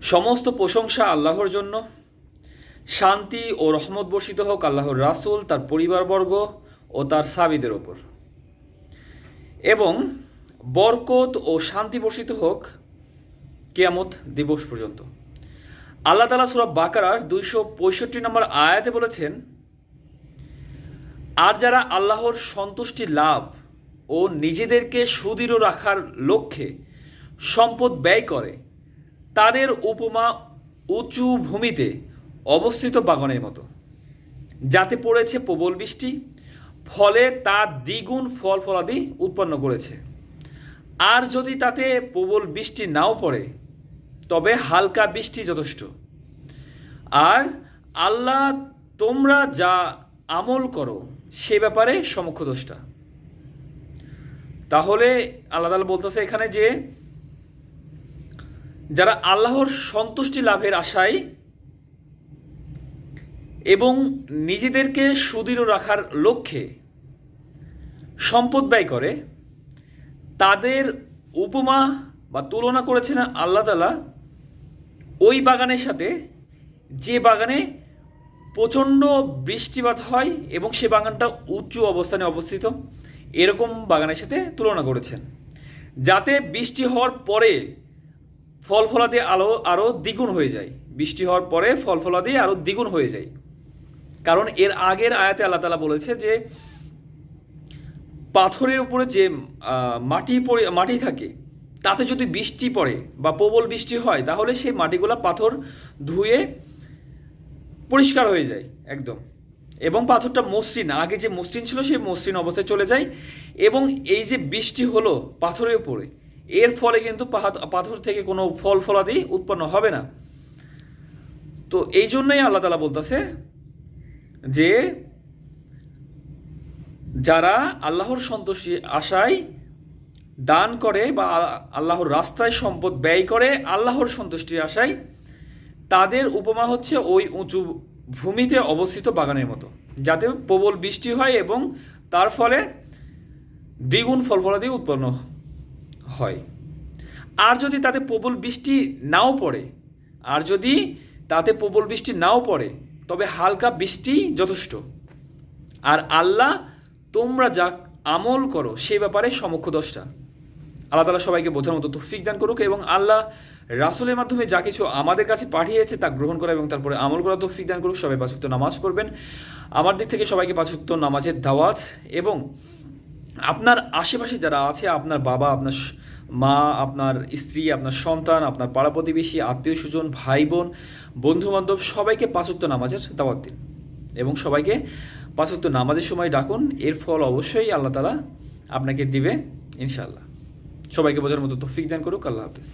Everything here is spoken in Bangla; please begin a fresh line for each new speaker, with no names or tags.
সমস্ত প্রশংসা আল্লাহর জন্য। শান্তি ও রহমত বর্ষিত হোক আল্লাহর রাসূল, তার পরিবারবর্গ ও তার সাহাবীদের ওপর, এবং বরকত ও শান্তি বর্ষিত হোক কিয়ামত দিবস পর্যন্ত। আল্লাহ তাআলা সূরা বাকারার 265 নম্বর আয়াতে বলেছেন, আর যারা আল্লাহর সন্তুষ্টি লাভ ও নিজেদেরকে সুদৃঢ় রাখার লক্ষ্যে সম্পদ ব্যয় করে, তাদের উপমা উঁচু ভূমিতে অবস্থিত বাগানের মতো, যাতে পড়েছে প্রবল বৃষ্টি, ফলে তা দ্বিগুণ ফল ফলাদি উৎপন্ন করেছে। আর যদি তাতে প্রবল বৃষ্টি নাও পড়ে, তবে হালকা বৃষ্টি যথেষ্ট। আর আল্লাহ তোমরা যা আমল করো সে ব্যাপারে সমক্ষদষ্টা। তাহলে আল্লাহ তাআলা বলতেছে এখানে যে যারা আল্লাহর সন্তুষ্টি লাভের আশায় এবং নিজেদেরকে সুদৃঢ় রাখার লক্ষ্যে সম্পদ ব্যয় করে, তাদের উপমা বা তুলনা করেছেন আল্লাহ তাআলা ওই বাগানের সাথে যে বাগানে প্রচণ্ড বৃষ্টিপাত হয় এবং সে বাগানটা উঁচু অবস্থানে অবস্থিত, এরকম বাগানের সাথে তুলনা করেছেন, যাতে বৃষ্টি হওয়ার পরে ফল ফলাদি আরও দ্বিগুণ হয়ে যায়। বৃষ্টি হওয়ার পরে ফল ফলাদি আরও দ্বিগুণ হয়ে যায়। কারণ এর আগের আয়াতে আল্লাহ তাআলা বলেছে যে পাথরের উপরে যে মাটি থাকে, তাতে যদি বৃষ্টি পড়ে বা প্রবল বৃষ্টি হয়, তাহলে সেই মাটিগুলা পাথর ধুয়ে পরিষ্কার হয়ে যায় একদম, এবং পাথরটা মসৃণ, আগে যে মসৃণ ছিল সেই মসৃণ অবস্থায় চলে যায়। এবং এই যে বৃষ্টি হলো পাথরের উপরে, এর ফলে কিন্তু পাথর থেকে কোনো ফল ফলাদি উৎপন্ন হবে না। তো এই জন্যই আল্লাহ তাআলা বলতেছে যে যারা আল্লাহর সন্তুষ্টি আশায় দান করে বা আল্লাহর রাস্তায় সম্পদ ব্যয় করে আল্লাহর সন্তুষ্টির আশায়, তাদের উপমা হচ্ছে ওই উঁচু ভূমিতে অবস্থিত বাগানের মতো, যাতে প্রবল বৃষ্টি হয় এবং তার ফলে দ্বিগুণ ফল ফলাদি উৎপন্ন হয়। আর যদি তাতে প্রবল বৃষ্টি নাও পড়ে, তবে হালকা বৃষ্টি যথেষ্ট। আর আল্লাহ তোমরা যা আমল করো সে ব্যাপারে সমক্ষদষ্টা। আল্লাহ তাআলা সবাইকে বোঝার মতো তৌফিক দান করুক, এবং আল্লাহ রাসূলের মাধ্যমে যা কিছু আমাদের কাছে পাঠিয়েছে তা গ্রহণ করা এবং তারপরে আমল করা তৌফিক দান করুক। সবাই 5 ওয়াক্ত নামাজ পড়বেন। আমার দিক থেকে সবাইকে 5 ওয়াক্ত নামাজের দাওয়াত। এবং আপনার আশেপাশে যারা আছে, আপনার বাবা, আপনার মা, আপনার স্ত্রী, আপনার সন্তান, আপনার পাড়া প্রতিবেশী, আত্মীয় স্বজন, ভাই বোন, বন্ধু বান্ধব, সবাইকে 5 ওয়াক্ত নামাজের দাওয়াত দিন এবং সবাইকে 5 ওয়াক্ত নামাজের সময় ডাকুন। এর ফল অবশ্যই আল্লাহ তাআলা আপনাকে দিবে ইনশাআল্লাহ। সবাইকে বোঝার মতো তৌফিক দান করুক। আল্লাহ হাফেজ।